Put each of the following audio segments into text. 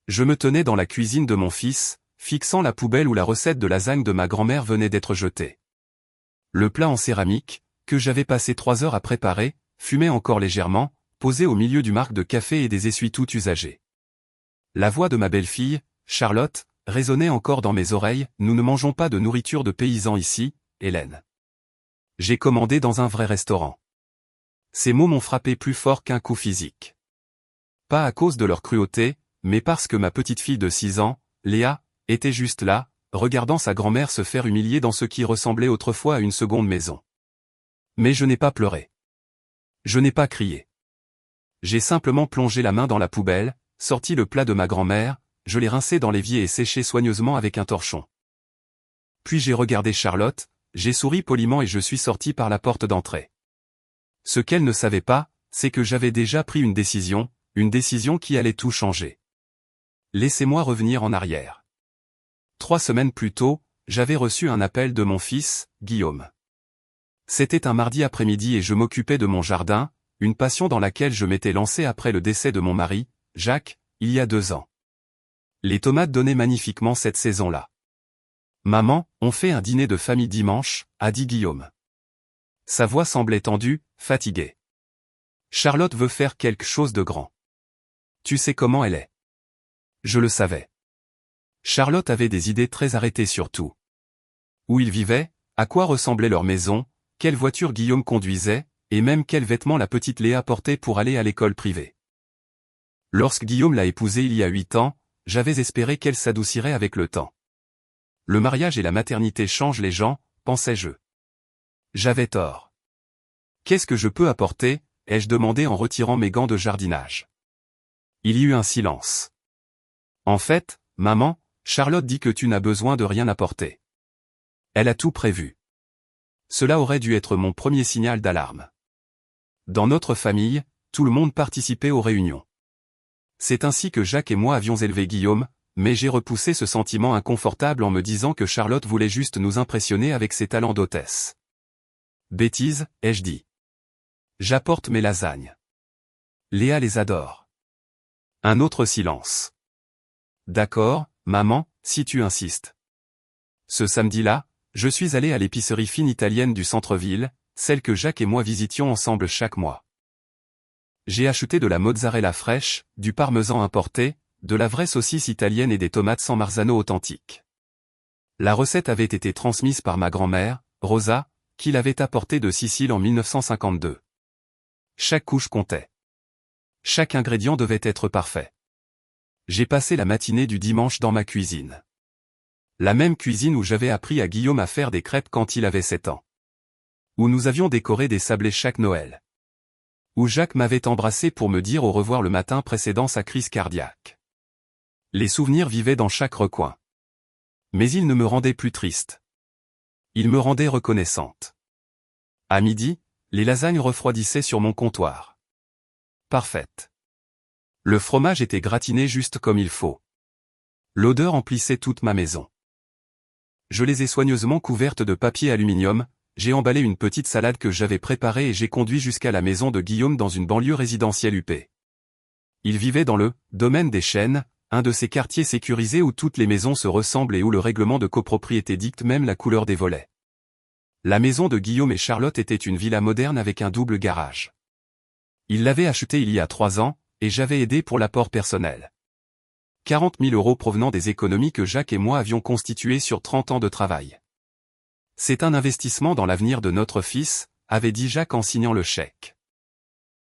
Je me tenais dans la cuisine de mon fils, fixant la poubelle où la recette de lasagne de ma grand-mère venait d'être jetée. Le plat en céramique, que j'avais passé 3 heures à préparer, fumait encore légèrement, posé au milieu du marc de café et des essuie-tout usagés. La voix de ma belle-fille, Charlotte, résonnait encore dans mes oreilles. Nous ne mangeons pas de nourriture de paysans ici, Hélène. J'ai commandé dans un vrai restaurant. Ces mots m'ont frappé plus fort qu'un coup physique. Pas à cause de leur cruauté, mais parce que ma petite fille de 6 ans, Léa, était juste là, regardant sa grand-mère se faire humilier dans ce qui ressemblait autrefois à une seconde maison. Mais je n'ai pas pleuré. Je n'ai pas crié. J'ai simplement plongé la main dans la poubelle, sorti le plat de ma grand-mère, je l'ai rincé dans l'évier et séché soigneusement avec un torchon. Puis j'ai regardé Charlotte, j'ai souri poliment et je suis sorti par la porte d'entrée. Ce qu'elle ne savait pas, c'est que j'avais déjà pris une décision qui allait tout changer. Laissez-moi revenir en arrière. 3 semaines plus tôt, j'avais reçu un appel de mon fils, Guillaume. C'était un mardi après-midi et je m'occupais de mon jardin, une passion dans laquelle je m'étais lancé après le décès de mon mari, Jacques, il y a 2 ans. Les tomates donnaient magnifiquement cette saison-là. Maman, on fait un dîner de famille dimanche, a dit Guillaume. Sa voix semblait tendue, fatiguée. Charlotte veut faire quelque chose de grand. Tu sais comment elle est. Je le savais. Charlotte avait des idées très arrêtées sur tout. Où ils vivaient, à quoi ressemblait leur maison, quelle voiture Guillaume conduisait, et même quels vêtements la petite Léa portait pour aller à l'école privée. Lorsque Guillaume l'a épousée il y a 8 ans, j'avais espéré qu'elle s'adoucirait avec le temps. Le mariage et la maternité changent les gens, pensais-je. J'avais tort. Qu'est-ce que je peux apporter, ai-je demandé en retirant mes gants de jardinage. Il y eut un silence. En fait, maman, Charlotte dit que tu n'as besoin de rien apporter. Elle a tout prévu. Cela aurait dû être mon premier signal d'alarme. Dans notre famille, tout le monde participait aux réunions. C'est ainsi que Jacques et moi avions élevé Guillaume, mais j'ai repoussé ce sentiment inconfortable en me disant que Charlotte voulait juste nous impressionner avec ses talents d'hôtesse. Bêtise, ai-je dit. J'apporte mes lasagnes. Léa les adore. Un autre silence. D'accord, maman, si tu insistes. Ce samedi-là, je suis allé à l'épicerie fine italienne du centre-ville, celle que Jacques et moi visitions ensemble chaque mois. J'ai acheté de la mozzarella fraîche, du parmesan importé, de la vraie saucisse italienne et des tomates sans marzano authentiques. La recette avait été transmise par ma grand-mère, Rosa, qui l'avait apportée de Sicile en 1952. Chaque couche comptait. Chaque ingrédient devait être parfait. J'ai passé la matinée du dimanche dans ma cuisine. La même cuisine où j'avais appris à Guillaume à faire des crêpes quand il avait 7 ans. Où nous avions décoré des sablés chaque Noël. Où Jacques m'avait embrassé pour me dire au revoir le matin précédant sa crise cardiaque. Les souvenirs vivaient dans chaque recoin. Mais ils ne me rendaient plus triste. Ils me rendaient reconnaissante. À midi, les lasagnes refroidissaient sur mon comptoir. Parfaite. Le fromage était gratiné juste comme il faut. L'odeur emplissait toute ma maison. Je les ai soigneusement couvertes de papier aluminium, j'ai emballé une petite salade que j'avais préparée et j'ai conduit jusqu'à la maison de Guillaume dans une banlieue résidentielle huppée. Il vivait dans le domaine des Chênes, un de ces quartiers sécurisés où toutes les maisons se ressemblent et où le règlement de copropriété dicte même la couleur des volets. La maison de Guillaume et Charlotte était une villa moderne avec un double garage. Il l'avait achetée il y a 3 ans, et j'avais aidé pour l'apport personnel. 40 000 € provenant des économies que Jacques et moi avions constituées sur 30 ans de travail. C'est un investissement dans l'avenir de notre fils, avait dit Jacques en signant le chèque.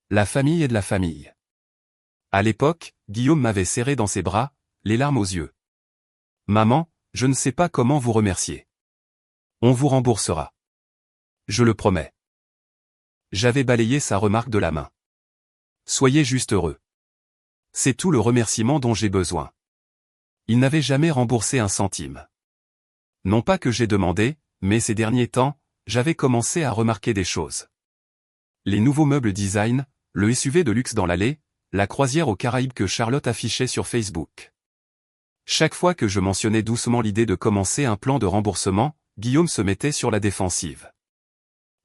La famille est de la famille. À l'époque, Guillaume m'avait serré dans ses bras, les larmes aux yeux. Maman, je ne sais pas comment vous remercier. On vous remboursera. Je le promets. J'avais balayé sa remarque de la main. Soyez juste heureux. C'est tout le remerciement dont j'ai besoin. Il n'avait jamais remboursé un centime. Non pas que j'ai demandé, mais ces derniers temps, j'avais commencé à remarquer des choses. Les nouveaux meubles design, le SUV de luxe dans l'allée, la croisière aux Caraïbes que Charlotte affichait sur Facebook. Chaque fois que je mentionnais doucement l'idée de commencer un plan de remboursement, Guillaume se mettait sur la défensive.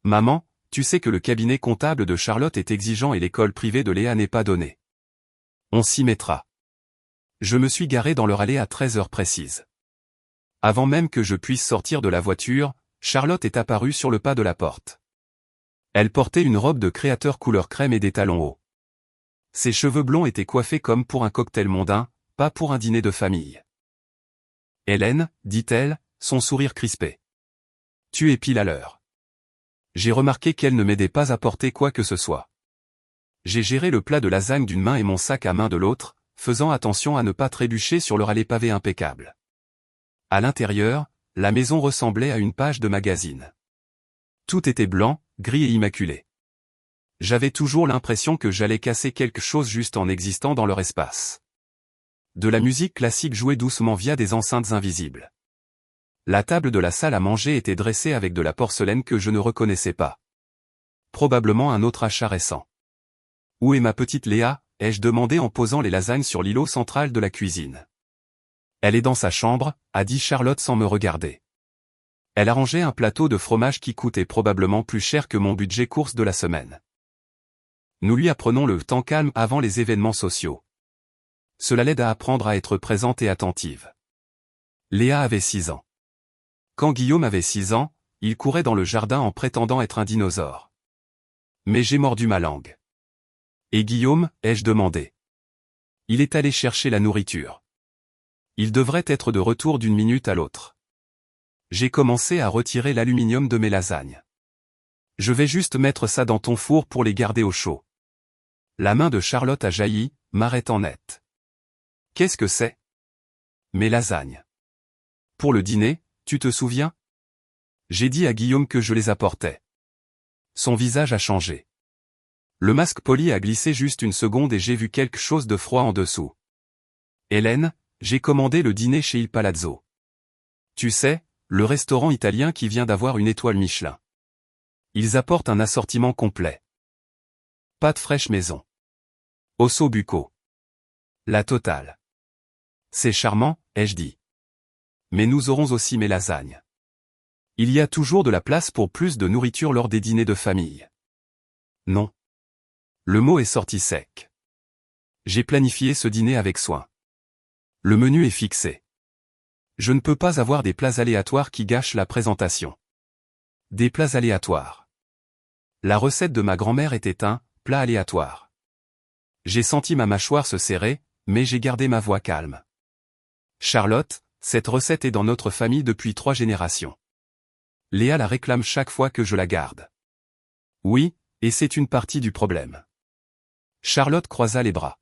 Maman, tu sais que le cabinet comptable de Charlotte est exigeant et l'école privée de Léa n'est pas donnée. On s'y mettra. Je me suis garé dans leur allée à 13 heures précises. Avant même que je puisse sortir de la voiture, Charlotte est apparue sur le pas de la porte. Elle portait une robe de créateur couleur crème et des talons hauts. Ses cheveux blonds étaient coiffés comme pour un cocktail mondain, pas pour un dîner de famille. Hélène, dit-elle, son sourire crispé. Tu es pile à l'heure. J'ai remarqué qu'elle ne m'aidait pas à porter quoi que ce soit. J'ai géré le plat de lasagne d'une main et mon sac à main de l'autre, faisant attention à ne pas trébucher sur leur allée pavée impeccable. À l'intérieur, la maison ressemblait à une page de magazine. Tout était blanc, gris et immaculé. J'avais toujours l'impression que j'allais casser quelque chose juste en existant dans leur espace. De la musique classique jouait doucement via des enceintes invisibles. La table de la salle à manger était dressée avec de la porcelaine que je ne reconnaissais pas. Probablement un autre achat récent. « Où est ma petite Léa ?» ai-je demandé en posant les lasagnes sur l'îlot central de la cuisine. « Elle est dans sa chambre », a dit Charlotte sans me regarder. Elle arrangeait un plateau de fromage qui coûtait probablement plus cher que mon budget course de la semaine. Nous lui apprenons le temps calme avant les événements sociaux. Cela l'aide à apprendre à être présente et attentive. Léa avait 6 ans. Quand Guillaume avait 6 ans, il courait dans le jardin en prétendant être un dinosaure. Mais j'ai mordu ma langue. Et Guillaume, ai-je demandé. Il est allé chercher la nourriture. Il devrait être de retour d'une minute à l'autre. J'ai commencé à retirer l'aluminium de mes lasagnes. Je vais juste mettre ça dans ton four pour les garder au chaud. La main de Charlotte a jailli, m'arrêtant net. Qu'est-ce que c'est? Mes lasagnes. Pour le dîner, tu te souviens? J'ai dit à Guillaume que je les apportais. Son visage a changé. Le masque poli a glissé juste une seconde et j'ai vu quelque chose de froid en dessous. Hélène, j'ai commandé le dîner chez Il Palazzo. Tu sais, le restaurant italien qui vient d'avoir une étoile Michelin. Ils apportent un assortiment complet. Pâtes fraîches maison. Osso bucco. La totale. C'est charmant, ai-je dit. Mais nous aurons aussi mes lasagnes. Il y a toujours de la place pour plus de nourriture lors des dîners de famille. Non. Le mot est sorti sec. J'ai planifié ce dîner avec soin. Le menu est fixé. Je ne peux pas avoir des plats aléatoires qui gâchent la présentation. Des plats aléatoires. La recette de ma grand-mère était un plat aléatoire. J'ai senti ma mâchoire se serrer, mais j'ai gardé ma voix calme. Charlotte, cette recette est dans notre famille depuis 3 générations. Léa la réclame chaque fois que je la garde. Oui, et c'est une partie du problème. Charlotte croisa les bras.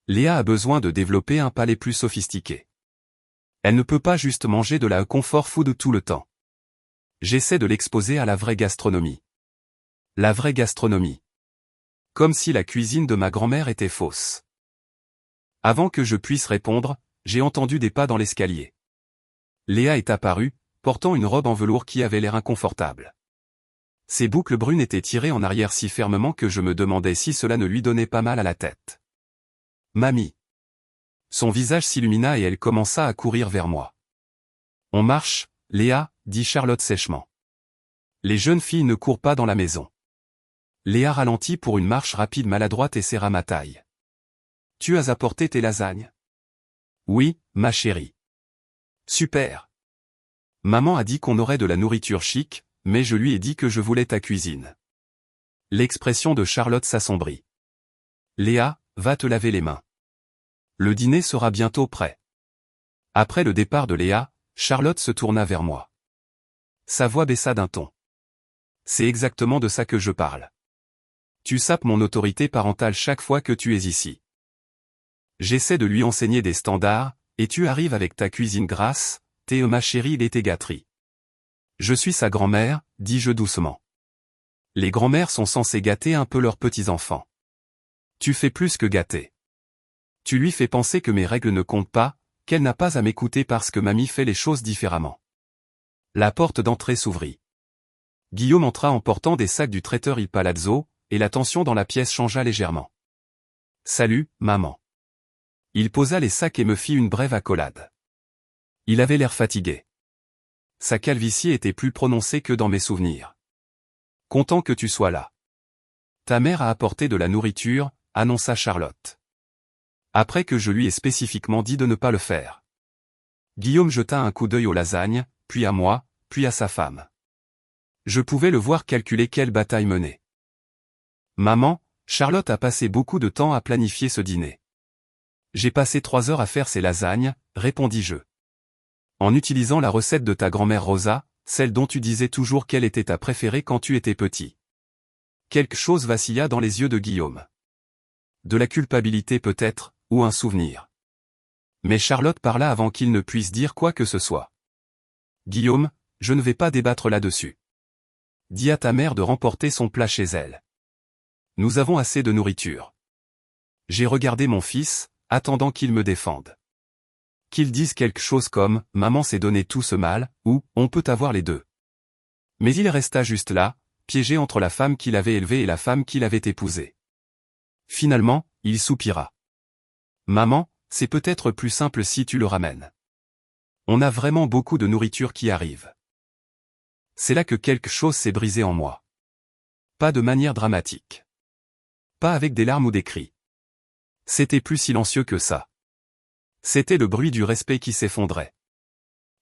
Léa a besoin de développer un palais plus sophistiqué. Elle ne peut pas juste manger de la comfort food tout le temps. J'essaie de l'exposer à la vraie gastronomie. La vraie gastronomie. Comme si la cuisine de ma grand-mère était fausse. Avant que je puisse répondre, j'ai entendu des pas dans l'escalier. Léa est apparue, portant une robe en velours qui avait l'air inconfortable. Ses boucles brunes étaient tirées en arrière si fermement que je me demandais si cela ne lui donnait pas mal à la tête. Mamie. Son visage s'illumina et elle commença à courir vers moi. On marche, Léa, dit Charlotte sèchement. Les jeunes filles ne courent pas dans la maison. Léa ralentit pour une marche rapide maladroite et serra ma taille. Tu as apporté tes lasagnes? Oui, ma chérie. Super. Maman a dit qu'on aurait de la nourriture chic, mais je lui ai dit que je voulais ta cuisine. L'expression de Charlotte s'assombrit. Léa, va te laver les mains. Le dîner sera bientôt prêt. Après le départ de Léa, Charlotte se tourna vers moi. Sa voix baissa d'un ton. C'est exactement de ça que je parle. Tu sapes mon autorité parentale chaque fois que tu es ici. J'essaie de lui enseigner des standards, et tu arrives avec ta cuisine grasse, t'es ma chérie l'été gâterie. Je suis sa grand-mère, dis-je doucement. Les grand-mères sont censées gâter un peu leurs petits-enfants. Tu fais plus que gâter. Tu lui fais penser que mes règles ne comptent pas, qu'elle n'a pas à m'écouter parce que mamie fait les choses différemment. La porte d'entrée s'ouvrit. Guillaume entra en portant des sacs du traiteur Il Palazzo, et la tension dans la pièce changea légèrement. Salut, maman. Il posa les sacs et me fit une brève accolade. Il avait l'air fatigué. Sa calvitie était plus prononcée que dans mes souvenirs. Content que tu sois là. Ta mère a apporté de la nourriture, annonça Charlotte. Après que je lui ai spécifiquement dit de ne pas le faire. Guillaume jeta un coup d'œil aux lasagnes, puis à moi, puis à sa femme. Je pouvais le voir calculer quelle bataille mener. Maman, Charlotte a passé beaucoup de temps à planifier ce dîner. J'ai passé 3 heures à faire ces lasagnes, répondis-je. En utilisant la recette de ta grand-mère Rosa, celle dont tu disais toujours qu'elle était ta préférée quand tu étais petit. Quelque chose vacilla dans les yeux de Guillaume. De la culpabilité peut-être, ou un souvenir. Mais Charlotte parla avant qu'il ne puisse dire quoi que ce soit. Guillaume, je ne vais pas débattre là-dessus. Dis à ta mère de remporter son plat chez elle. Nous avons assez de nourriture. J'ai regardé mon fils, attendant qu'il me défende. Qu'il dise quelque chose comme « Maman s'est donné tout ce mal » ou « On peut avoir les deux ». Mais il resta juste là, piégé entre la femme qu'il avait élevée et la femme qu'il avait épousée. Finalement, il soupira. « Maman, c'est peut-être plus simple si tu le ramènes. On a vraiment beaucoup de nourriture qui arrive. » C'est là que quelque chose s'est brisé en moi. Pas de manière dramatique. Pas avec des larmes ou des cris. C'était plus silencieux que ça. C'était le bruit du respect qui s'effondrait.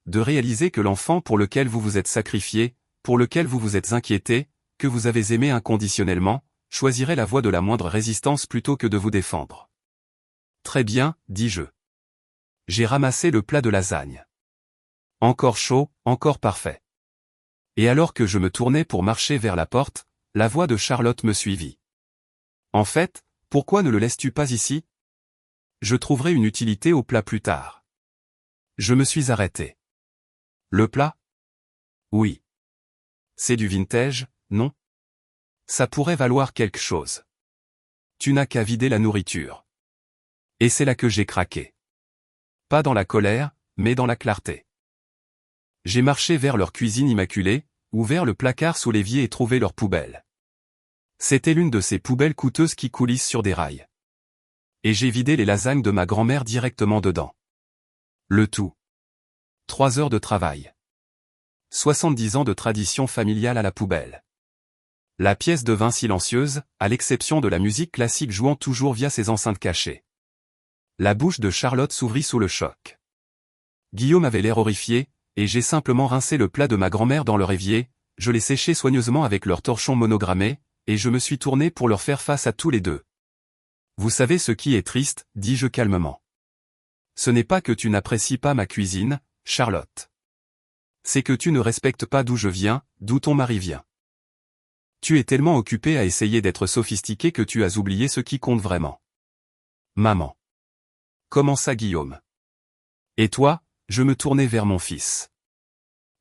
De réaliser que l'enfant pour lequel vous vous êtes sacrifié, pour lequel vous vous êtes inquiété, que vous avez aimé inconditionnellement, choisirait la voie de la moindre résistance plutôt que de vous défendre. Très bien, dis-je. J'ai ramassé le plat de lasagne. Encore chaud, encore parfait. Et alors que je me tournais pour marcher vers la porte, la voix de Charlotte me suivit. En fait, pourquoi ne le laisses-tu pas ici? Je trouverai une utilité au plat plus tard. Je me suis arrêté. Le plat? Oui. C'est du vintage, non? Ça pourrait valoir quelque chose. Tu n'as qu'à vider la nourriture. Et c'est là que j'ai craqué. Pas dans la colère, mais dans la clarté. J'ai marché vers leur cuisine immaculée, ouvert le placard sous l'évier et trouvé leur poubelle. C'était l'une de ces poubelles coûteuses qui coulissent sur des rails. Et j'ai vidé les lasagnes de ma grand-mère directement dedans. Le tout. 3 heures de travail. 70 ans de tradition familiale à la poubelle. La pièce devint silencieuse, à l'exception de la musique classique jouant toujours via ses enceintes cachées. La bouche de Charlotte s'ouvrit sous le choc. Guillaume avait l'air horrifié, et j'ai simplement rincé le plat de ma grand-mère dans leur évier, je l'ai séché soigneusement avec leur torchon monogrammé, et je me suis tourné pour leur faire face à tous les deux. Vous savez ce qui est triste, dis-je calmement. Ce n'est pas que tu n'apprécies pas ma cuisine, Charlotte. C'est que tu ne respectes pas d'où je viens, d'où ton mari vient. Tu es tellement occupé à essayer d'être sophistiqué que tu as oublié ce qui compte vraiment. Maman. Commença Guillaume. Et toi, je me tournai vers mon fils.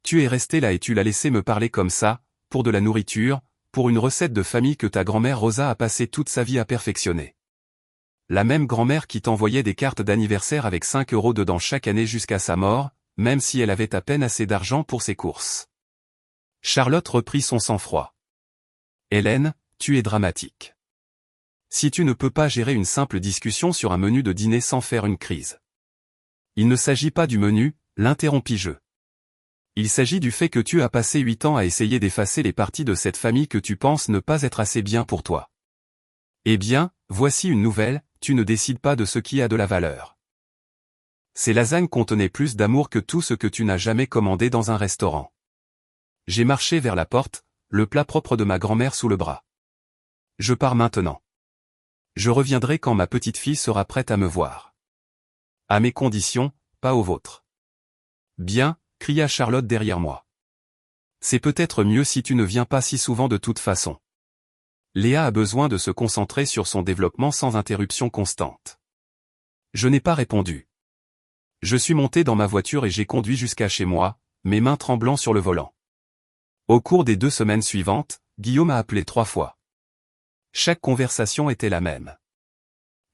Tu es resté là et tu l'as laissé me parler comme ça, pour de la nourriture, pour une recette de famille que ta grand-mère Rosa a passé toute sa vie à perfectionner. La même grand-mère qui t'envoyait des cartes d'anniversaire avec 5 € dedans chaque année jusqu'à sa mort, même si elle avait à peine assez d'argent pour ses courses. Charlotte reprit son sang-froid. Hélène, tu es dramatique. Si tu ne peux pas gérer une simple discussion sur un menu de dîner sans faire une crise. Il ne s'agit pas du menu, l'interrompis-je. Il s'agit du fait que tu as passé 8 ans à essayer d'effacer les parties de cette famille que tu penses ne pas être assez bien pour toi. Eh bien, voici une nouvelle, tu ne décides pas de ce qui a de la valeur. Ces lasagnes contenaient plus d'amour que tout ce que tu n'as jamais commandé dans un restaurant. J'ai marché vers la porte, le plat propre de ma grand-mère sous le bras. Je pars maintenant. Je reviendrai quand ma petite fille sera prête à me voir. À mes conditions, pas aux vôtres. Bien, cria Charlotte derrière moi. C'est peut-être mieux si tu ne viens pas si souvent de toute façon. Léa a besoin de se concentrer sur son développement sans interruption constante. Je n'ai pas répondu. Je suis monté dans ma voiture et j'ai conduit jusqu'à chez moi, mes mains tremblant sur le volant. Au cours des 2 semaines suivantes, Guillaume a appelé 3 fois. Chaque conversation était la même.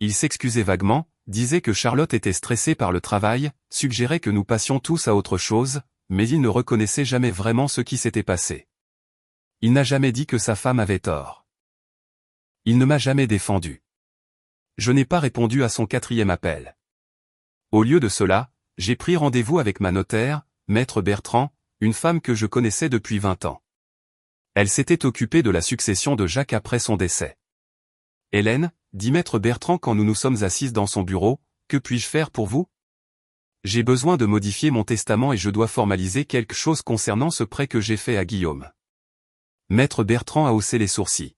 Il s'excusait vaguement, disait que Charlotte était stressée par le travail, suggérait que nous passions tous à autre chose, mais il ne reconnaissait jamais vraiment ce qui s'était passé. Il n'a jamais dit que sa femme avait tort. Il ne m'a jamais défendu. Je n'ai pas répondu à son 4e appel. Au lieu de cela, j'ai pris rendez-vous avec ma notaire, maître Bertrand, une femme que je connaissais depuis 20 ans. Elle s'était occupée de la succession de Jacques après son décès. Hélène, dit maître Bertrand quand nous nous sommes assises dans son bureau, que puis-je faire pour vous? J'ai besoin de modifier mon testament et je dois formaliser quelque chose concernant ce prêt que j'ai fait à Guillaume. Maître Bertrand a haussé les sourcils.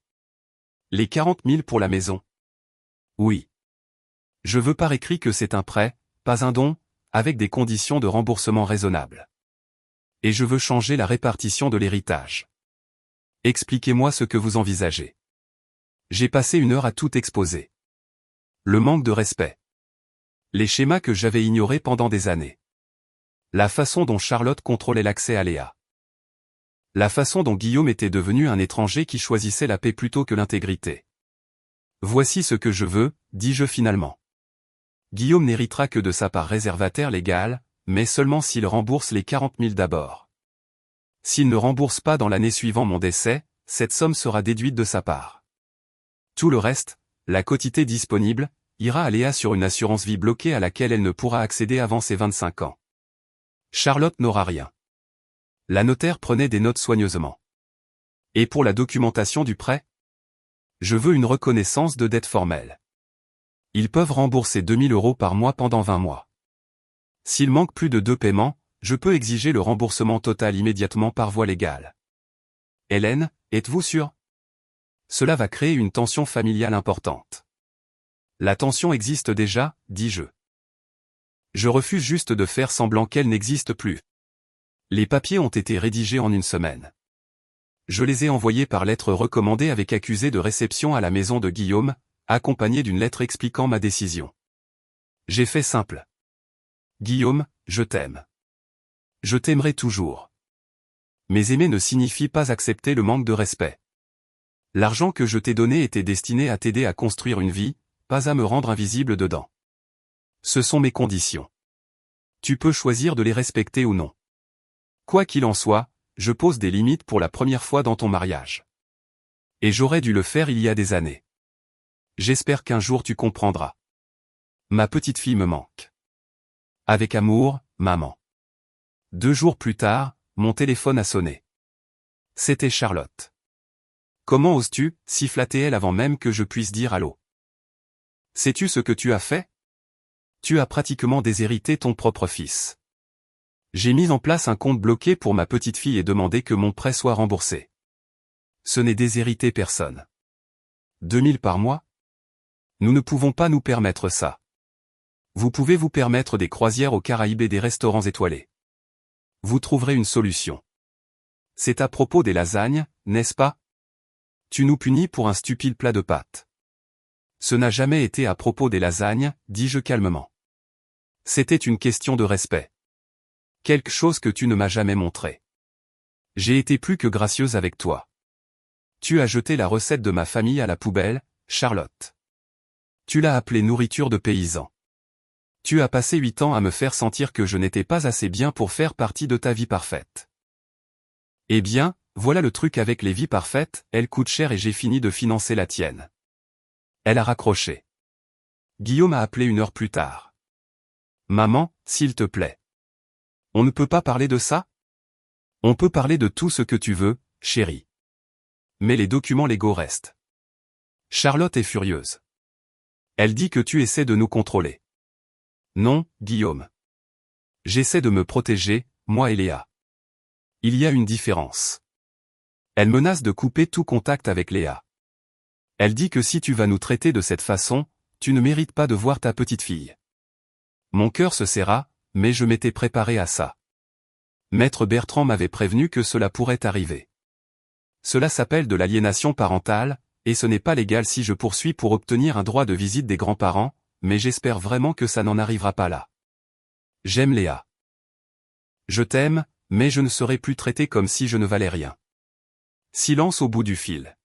Les 40 000 pour la maison. Oui. Je veux par écrit que c'est un prêt, pas un don, avec des conditions de remboursement raisonnables. Et je veux changer la répartition de l'héritage. Expliquez-moi ce que vous envisagez. J'ai passé 1 heure à tout exposer. Le manque de respect. Les schémas que j'avais ignorés pendant des années. La façon dont Charlotte contrôlait l'accès à Léa. La façon dont Guillaume était devenu un étranger qui choisissait la paix plutôt que l'intégrité. Voici ce que je veux, dis-je finalement. Guillaume n'héritera que de sa part réservataire légale, mais seulement s'il rembourse les 40 000 d'abord. S'il ne rembourse pas dans l'année suivant mon décès, cette somme sera déduite de sa part. Tout le reste, la quotité disponible, ira à Léa sur une assurance vie bloquée à laquelle elle ne pourra accéder avant ses 25 ans. Charlotte n'aura rien. La notaire prenait des notes soigneusement. Et pour la documentation du prêt? Je veux une reconnaissance de dette formelle. Ils peuvent rembourser 2 000 € par mois pendant 20 mois. S'il manque plus de 2 paiements, je peux exiger le remboursement total immédiatement par voie légale. Hélène, êtes-vous sûre? Cela va créer une tension familiale importante. La tension existe déjà, dis-je. Je refuse juste de faire semblant qu'elle n'existe plus. Les papiers ont été rédigés en 1 semaine. Je les ai envoyés par lettre recommandée avec accusé de réception à la maison de Guillaume, accompagnée d'une lettre expliquant ma décision. J'ai fait simple. Guillaume, je t'aime. Je t'aimerai toujours. Mais aimer ne signifie pas accepter le manque de respect. L'argent que je t'ai donné était destiné à t'aider à construire une vie, pas à me rendre invisible dedans. Ce sont mes conditions. Tu peux choisir de les respecter ou non. Quoi qu'il en soit, je pose des limites pour la première fois dans ton mariage. Et j'aurais dû le faire il y a des années. J'espère qu'un jour tu comprendras. Ma petite fille me manque. Avec amour, maman. 2 jours plus tard, mon téléphone a sonné. C'était Charlotte. Comment oses-tu, sifflatait-elle avant même que je puisse dire allô. Sais-tu ce que tu as fait? Tu as pratiquement déshérité ton propre fils. J'ai mis en place un compte bloqué pour ma petite fille et demandé que mon prêt soit remboursé. Ce n'est déshériter personne. 2 000 par mois? Nous ne pouvons pas nous permettre ça. Vous pouvez vous permettre des croisières aux Caraïbes et des restaurants étoilés. Vous trouverez une solution. C'est à propos des lasagnes, n'est-ce pas? Tu nous punis pour un stupide plat de pâtes. Ce n'a jamais été à propos des lasagnes, dis-je calmement. C'était une question de respect. Quelque chose que tu ne m'as jamais montré. J'ai été plus que gracieuse avec toi. Tu as jeté la recette de ma famille à la poubelle, Charlotte. Tu l'as appelée nourriture de paysan. Tu as passé 8 ans à me faire sentir que je n'étais pas assez bien pour faire partie de ta vie parfaite. Eh bien, voilà le truc avec les vies parfaites, elles coûtent cher et j'ai fini de financer la tienne. Elle a raccroché. Guillaume a appelé 1 heure plus tard. Maman, s'il te plaît. On ne peut pas parler de ça? On peut parler de tout ce que tu veux, chérie. Mais les documents légaux restent. Charlotte est furieuse. Elle dit que tu essaies de nous contrôler. Non, Guillaume. J'essaie de me protéger, moi et Léa. Il y a une différence. Elle menace de couper tout contact avec Léa. Elle dit que si tu vas nous traiter de cette façon, tu ne mérites pas de voir ta petite fille. Mon cœur se serra, mais je m'étais préparé à ça. Maître Bertrand m'avait prévenu que cela pourrait arriver. Cela s'appelle de l'aliénation parentale, et ce n'est pas légal si je poursuis pour obtenir un droit de visite des grands-parents, mais j'espère vraiment que ça n'en arrivera pas là. J'aime Léa. Je t'aime, mais je ne serai plus traité comme si je ne valais rien. Silence au bout du fil.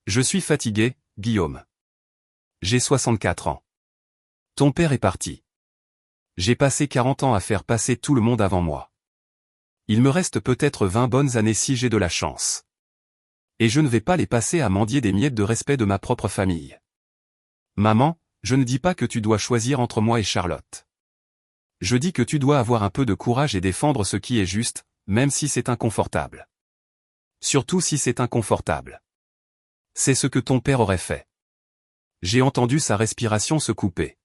Je suis fatigué, Guillaume. J'ai 64 ans. Ton père est parti. J'ai passé 40 ans à faire passer tout le monde avant moi. Il me reste peut-être 20 bonnes années si j'ai de la chance. Et je ne vais pas les passer à mendier des miettes de respect de ma propre famille. Maman, je ne dis pas que tu dois choisir entre moi et Charlotte. Je dis que tu dois avoir un peu de courage et défendre ce qui est juste, même si c'est inconfortable. Surtout si c'est inconfortable. C'est ce que ton père aurait fait. J'ai entendu sa respiration se couper.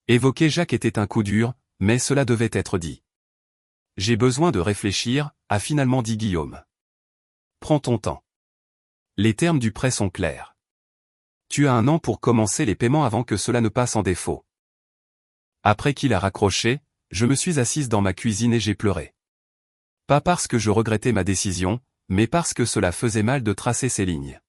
Évoquer Jacques était un coup dur, mais cela devait être dit. J'ai besoin de réfléchir, a finalement dit Guillaume. Prends ton temps. Les termes du prêt sont clairs. Tu as 1 an pour commencer les paiements avant que cela ne passe en défaut. Après qu'il a raccroché, je me suis assise dans ma cuisine et j'ai pleuré. Pas parce que je regrettais ma décision, mais parce que cela faisait mal de tracer ces lignes.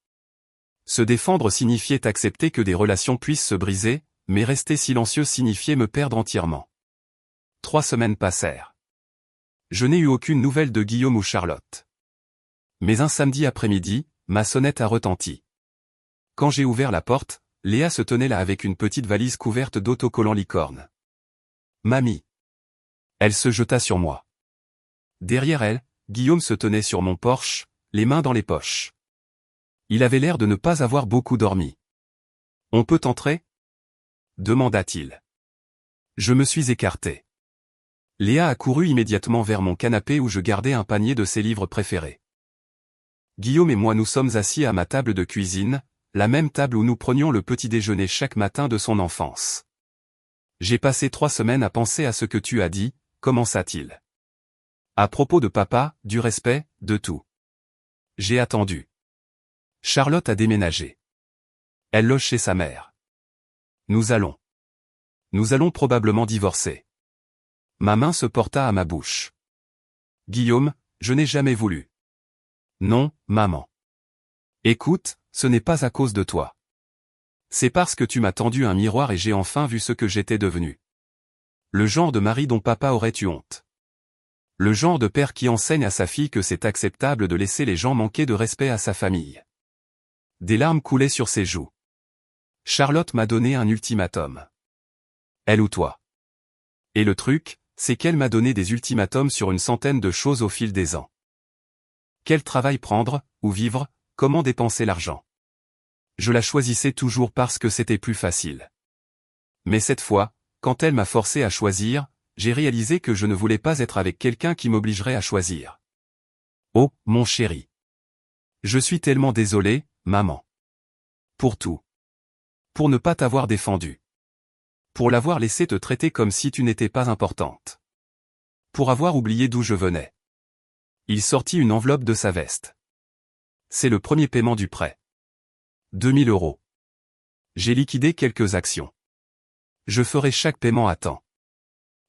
Se défendre signifiait accepter que des relations puissent se briser, mais rester silencieux signifiait me perdre entièrement. 3 semaines passèrent. Je n'ai eu aucune nouvelle de Guillaume ou Charlotte. Mais un samedi après-midi, ma sonnette a retenti. Quand j'ai ouvert la porte, Léa se tenait là avec une petite valise couverte d'autocollants licorne. Mamie. Elle se jeta sur moi. Derrière elle, Guillaume se tenait sur mon porche, les mains dans les poches. Il avait l'air de ne pas avoir beaucoup dormi. On peut entrer ? Demanda-t-il. Je me suis écarté. Léa a couru immédiatement vers mon canapé où je gardais un panier de ses livres préférés. Guillaume et moi nous sommes assis à ma table de cuisine, la même table où nous prenions le petit déjeuner chaque matin de son enfance. J'ai passé 3 semaines à penser à ce que tu as dit, commença-t-il. À propos de papa, du respect, de tout. J'ai attendu. Charlotte a déménagé. Elle loge chez sa mère. Nous allons probablement divorcer. Ma main se porta à ma bouche. Guillaume, je n'ai jamais voulu. Non, maman. Écoute, ce n'est pas à cause de toi. C'est parce que tu m'as tendu un miroir et j'ai enfin vu ce que j'étais devenu. Le genre de mari dont papa aurait eu honte. Le genre de père qui enseigne à sa fille que c'est acceptable de laisser les gens manquer de respect à sa famille. Des larmes coulaient sur ses joues. Charlotte m'a donné un ultimatum. Elle ou toi. Et le truc, c'est qu'elle m'a donné des ultimatums sur une centaine de choses au fil des ans. Quel travail prendre, où vivre, comment dépenser l'argent. Je la choisissais toujours parce que c'était plus facile. Mais cette fois, quand elle m'a forcé à choisir, j'ai réalisé que je ne voulais pas être avec quelqu'un qui m'obligerait à choisir. Oh, mon chéri. Je suis tellement désolé, maman. Pour tout. Pour ne pas t'avoir défendu. Pour l'avoir laissé te traiter comme si tu n'étais pas importante. Pour avoir oublié d'où je venais. Il sortit une enveloppe de sa veste. C'est le premier paiement du prêt. 2000 €. J'ai liquidé quelques actions. Je ferai chaque paiement à temps.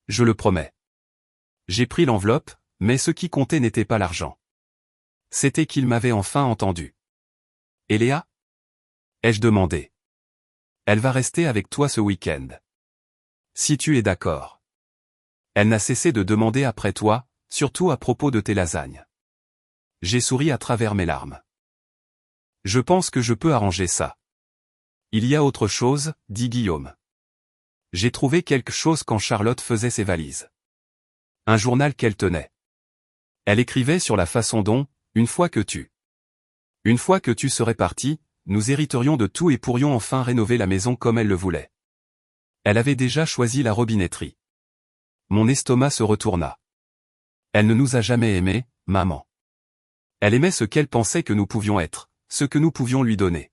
Je le promets. J'ai pris l'enveloppe, mais ce qui comptait n'était pas l'argent. C'était qu'il m'avait enfin entendu. Et Léa ? Ai-je demandé. Elle va rester avec toi ce week-end. Si tu es d'accord. Elle n'a cessé de demander après toi, surtout à propos de tes lasagnes. J'ai souri à travers mes larmes. Je pense que je peux arranger ça. Il y a autre chose, dit Guillaume. J'ai trouvé quelque chose quand Charlotte faisait ses valises. Un journal qu'elle tenait. Elle écrivait sur la façon dont, une fois que tu serais parti, nous hériterions de tout et pourrions enfin rénover la maison comme elle le voulait. Elle avait déjà choisi la robinetterie. Mon estomac se retourna. Elle ne nous a jamais aimés, maman. Elle aimait ce qu'elle pensait que nous pouvions être, ce que nous pouvions lui donner.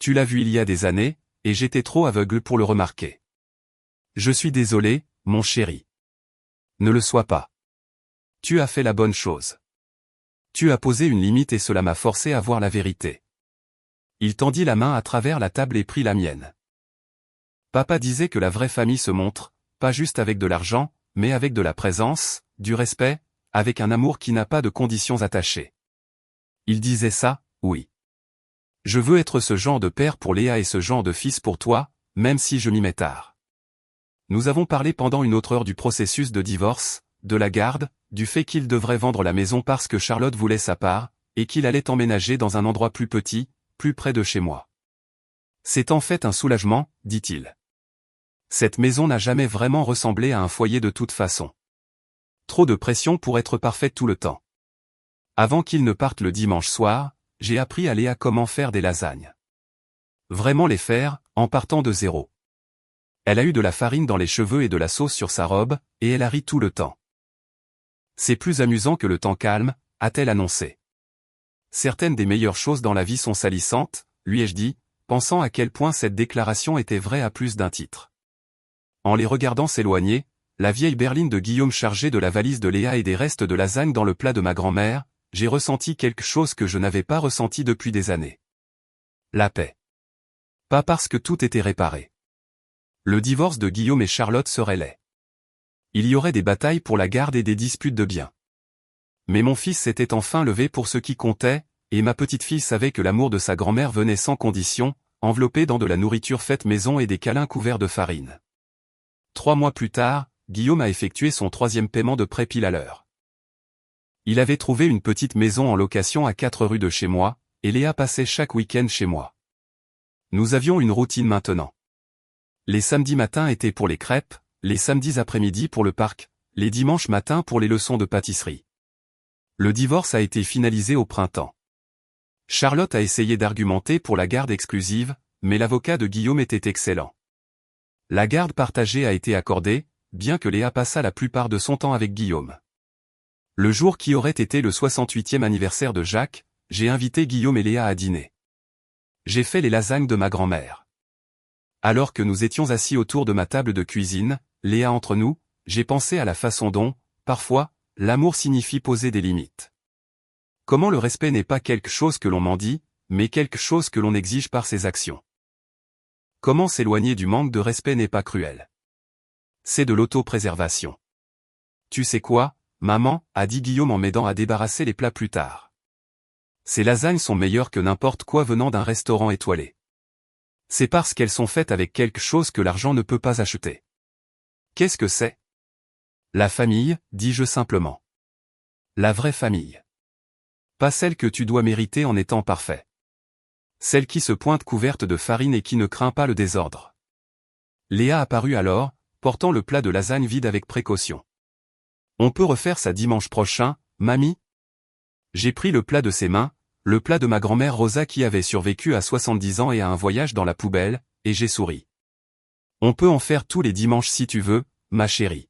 Tu l'as vu il y a des années, et j'étais trop aveugle pour le remarquer. Je suis désolé, mon chéri. Ne le sois pas. Tu as fait la bonne chose. Tu as posé une limite et cela m'a forcé à voir la vérité. Il tendit la main à travers la table et prit la mienne. Papa disait que la vraie famille se montre, pas juste avec de l'argent, mais avec de la présence, du respect, avec un amour qui n'a pas de conditions attachées. Il disait ça, oui. Je veux être ce genre de père pour Léa et ce genre de fils pour toi, même si je m'y mets tard. Nous avons parlé pendant une autre heure du processus de divorce, de la garde, du fait qu'il devrait vendre la maison parce que Charlotte voulait sa part, et qu'il allait emménager dans un endroit plus petit, plus près de chez moi. C'est en fait un soulagement, dit-il. Cette maison n'a jamais vraiment ressemblé à un foyer de toute façon. Trop de pression pour être parfaite tout le temps. Avant qu'il ne parte le dimanche soir, j'ai appris à Léa comment faire des lasagnes. Vraiment les faire, en partant de zéro. Elle a eu de la farine dans les cheveux et de la sauce sur sa robe, et elle a ri tout le temps. C'est plus amusant que le temps calme, a-t-elle annoncé. Certaines des meilleures choses dans la vie sont salissantes, lui ai-je dit, pensant à quel point cette déclaration était vraie à plus d'un titre. En les regardant s'éloigner, la vieille berline de Guillaume chargée de la valise de Léa et des restes de lasagne dans le plat de ma grand-mère, j'ai ressenti quelque chose que je n'avais pas ressenti depuis des années. La paix. Pas parce que tout était réparé. Le divorce de Guillaume et Charlotte serait laid. Il y aurait des batailles pour la garde et des disputes de biens. Mais mon fils s'était enfin levé pour ce qui comptait, et ma petite-fille savait que l'amour de sa grand-mère venait sans condition, enveloppé dans de la nourriture faite maison et des câlins couverts de farine. 3 mois plus tard, Guillaume a effectué son 3e paiement de prêt pile à l'heure. Il avait trouvé une petite maison en location à 4 rues de chez moi, et Léa passait chaque week-end chez moi. Nous avions une routine maintenant. Les samedis matins étaient pour les crêpes, les samedis après-midi pour le parc, les dimanches matins pour les leçons de pâtisserie. Le divorce a été finalisé au printemps. Charlotte a essayé d'argumenter pour la garde exclusive, mais l'avocat de Guillaume était excellent. La garde partagée a été accordée, bien que Léa passât la plupart de son temps avec Guillaume. Le jour qui aurait été le 68e anniversaire de Jacques, j'ai invité Guillaume et Léa à dîner. J'ai fait les lasagnes de ma grand-mère. Alors que nous étions assis autour de ma table de cuisine, Léa entre nous, j'ai pensé à la façon dont, parfois, l'amour signifie poser des limites. Comment le respect n'est pas quelque chose que l'on mendie, mais quelque chose que l'on exige par ses actions. Comment s'éloigner du manque de respect n'est pas cruel. C'est de l'autopréservation. Tu sais quoi, maman, a dit Guillaume en m'aidant à débarrasser les plats plus tard. Ces lasagnes sont meilleures que n'importe quoi venant d'un restaurant étoilé. C'est parce qu'elles sont faites avec quelque chose que l'argent ne peut pas acheter. Qu'est-ce que c'est? La famille, dis-je simplement. La vraie famille. Pas celle que tu dois mériter en étant parfait. Celle qui se pointe couverte de farine et qui ne craint pas le désordre. Léa apparut alors, portant le plat de lasagne vide avec précaution. On peut refaire ça dimanche prochain, mamie? J'ai pris le plat de ses mains, le plat de ma grand-mère Rosa qui avait survécu à 70 ans et à un voyage dans la poubelle, et j'ai souri. On peut en faire tous les dimanches si tu veux, ma chérie.